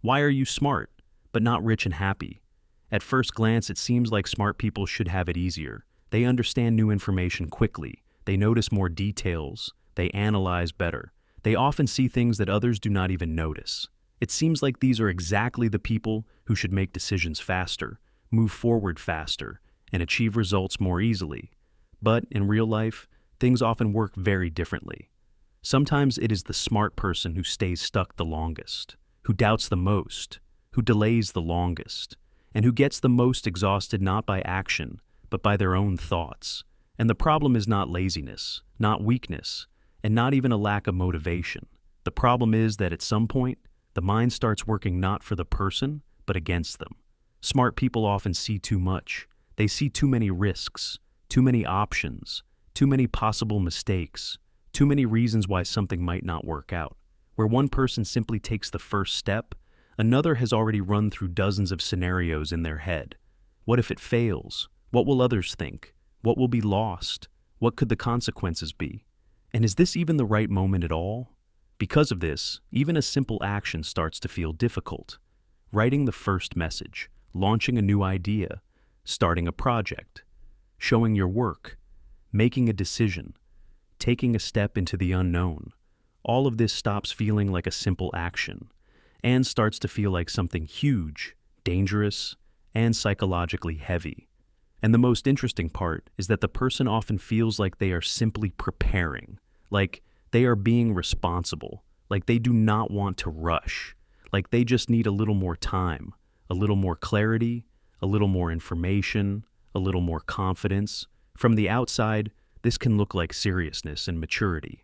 Why are you smart, but not rich and happy? At first glance, it seems like smart people should have it easier. They understand new information quickly. They notice more details. They analyze better. They often see things that others do not even notice. It seems like these are exactly the people who should make decisions faster, move forward faster, and achieve results more easily. But in real life, things often work very differently. Sometimes it is the smart person who stays stuck the longest, who doubts the most, who delays the longest, and who gets the most exhausted not by action, but by their own thoughts. And the problem is not laziness, not weakness, and not even a lack of motivation. The problem is that at some point, the mind starts working not for the person, but against them. Smart people often see too much. They see too many risks, too many options, too many possible mistakes, too many reasons why something might not work out. Where one person simply takes the first step, another has already run through dozens of scenarios in their head. What if it fails? What will others think? What will be lost? What could the consequences be? And is this even the right moment at all? Because of this, even a simple action starts to feel difficult. Writing the first message, launching a new idea, starting a project, showing your work, making a decision, taking a step into the unknown. All of this stops feeling like a simple action and starts to feel like something huge, dangerous, and psychologically heavy. And the most interesting part is that the person often feels like they are simply preparing, like they are being responsible, like they do not want to rush, like they just need a little more time, a little more clarity, a little more information, a little more confidence. From the outside, this can look like seriousness and maturity,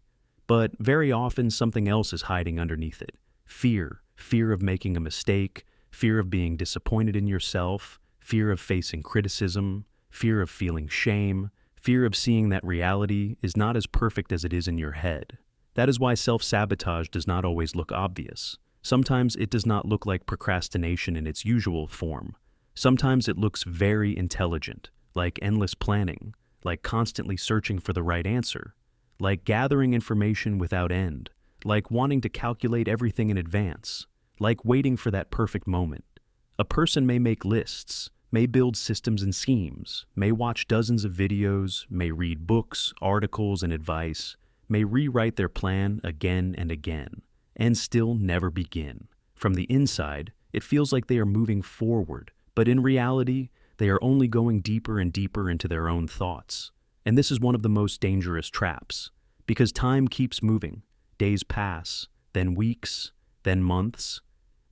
but very often something else is hiding underneath it. Fear of making a mistake, fear of being disappointed in yourself, fear of facing criticism, fear of feeling shame, fear of seeing that reality is not as perfect as it is in your head. That is why self-sabotage does not always look obvious. Sometimes it does not look like procrastination in its usual form. Sometimes it looks very intelligent, like endless planning, like constantly searching for the right answer, like gathering information without end, like wanting to calculate everything in advance, like waiting for that perfect moment. A person may make lists, may build systems and schemes, may watch dozens of videos, may read books, articles, and advice, may rewrite their plan again and again, and still never begin. From the inside, it feels like they are moving forward, but in reality, they are only going deeper and deeper into their own thoughts. And this is one of the most dangerous traps, because time keeps moving. Days pass, then weeks, then months,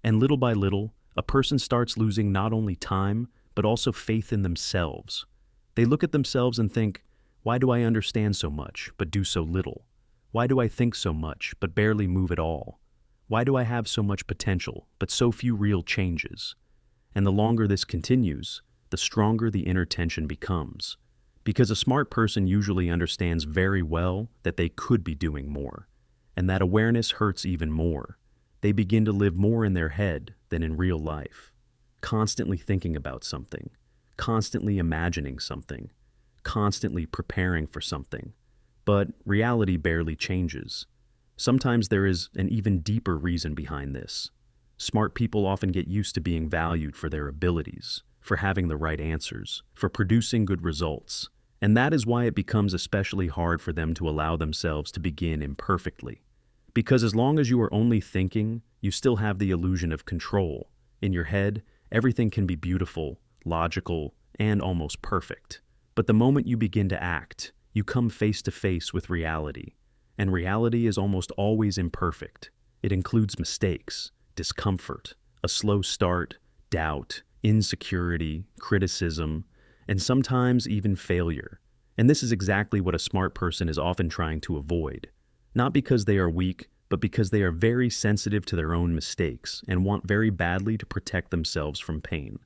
and little by little, a person starts losing not only time, but also faith in themselves. They look at themselves and think, why do I understand so much, but do so little? Why do I think so much, but barely move at all? Why do I have so much potential, but so few real changes? And the longer this continues, the stronger the inner tension becomes. Because a smart person usually understands very well that they could be doing more, and that awareness hurts even more. They begin to live more in their head than in real life, constantly thinking about something, constantly imagining something, constantly preparing for something. But reality barely changes. Sometimes there is an even deeper reason behind this. Smart people often get used to being valued for their abilities, for having the right answers, for producing good results. And that is why it becomes especially hard for them to allow themselves to begin imperfectly. Because as long as you are only thinking, you still have the illusion of control. In your head, everything can be beautiful, logical, and almost perfect. But the moment you begin to act, you come face to face with reality. And reality is almost always imperfect. It includes mistakes, discomfort, a slow start, doubt, insecurity, criticism, and sometimes even failure. And this is exactly what a smart person is often trying to avoid. Not because they are weak, but because they are very sensitive to their own mistakes and want very badly to protect themselves from pain.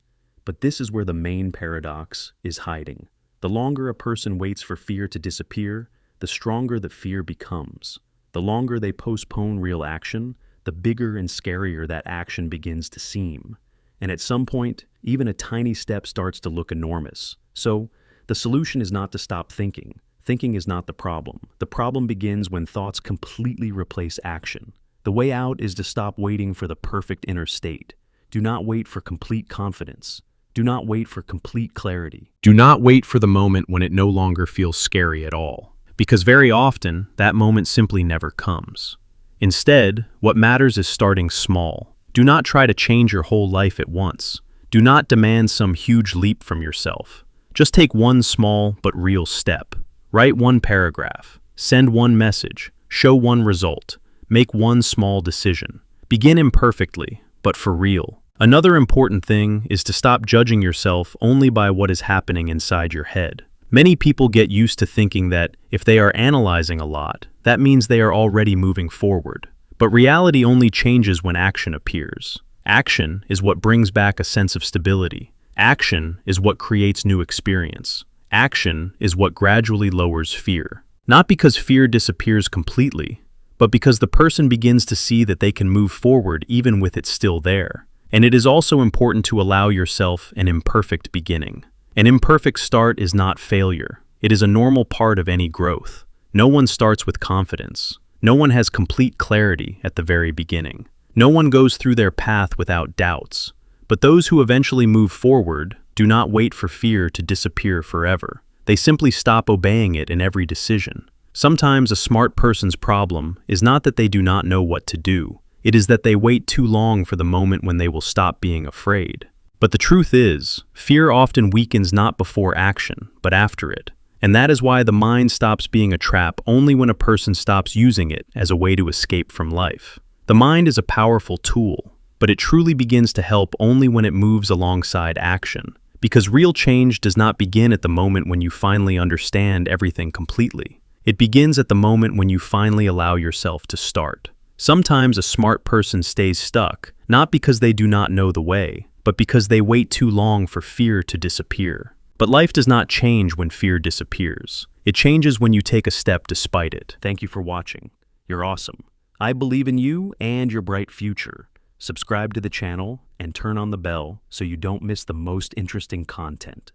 But this is where the main paradox is hiding. The longer a person waits for fear to disappear, the stronger the fear becomes. The longer they postpone real action, the bigger and scarier that action begins to seem. And at some point, even a tiny step starts to look enormous. So, the solution is not to stop thinking. Thinking is not the problem. The problem begins when thoughts completely replace action. The way out is to stop waiting for the perfect inner state. Do not wait for complete confidence. Do not wait for complete clarity. Do not wait for the moment when it no longer feels scary at all, because very often that moment simply never comes. Instead, what matters is starting small. Do not try to change your whole life at once. Do not demand some huge leap from yourself. Just take one small but real step. Write one paragraph. Send one message. Show one result. Make one small decision. Begin imperfectly, but for real. Another important thing is to stop judging yourself only by what is happening inside your head. Many people get used to thinking that if they are analyzing a lot, that means they are already moving forward. But reality only changes when action appears. Action is what brings back a sense of stability. Action is what creates new experience. Action is what gradually lowers fear. Not because fear disappears completely, but because the person begins to see that they can move forward even with it still there. And it is also important to allow yourself an imperfect beginning. An imperfect start is not failure. It is a normal part of any growth. No one starts with confidence. No one has complete clarity at the very beginning. No one goes through their path without doubts. But those who eventually move forward do not wait for fear to disappear forever. They simply stop obeying it in every decision. Sometimes a smart person's problem is not that they do not know what to do. It is that they wait too long for the moment when they will stop being afraid. But the truth is, fear often weakens not before action, but after it. And that is why the mind stops being a trap only when a person stops using it as a way to escape from life. The mind is a powerful tool, but it truly begins to help only when it moves alongside action. Because real change does not begin at the moment when you finally understand everything completely. It begins at the moment when you finally allow yourself to start. Sometimes a smart person stays stuck, not because they do not know the way, but because they wait too long for fear to disappear. But life does not change when fear disappears. It changes when you take a step despite it. Thank you for watching. You're awesome. I believe in you and your bright future. Subscribe to the channel and turn on the bell so you don't miss the most interesting content.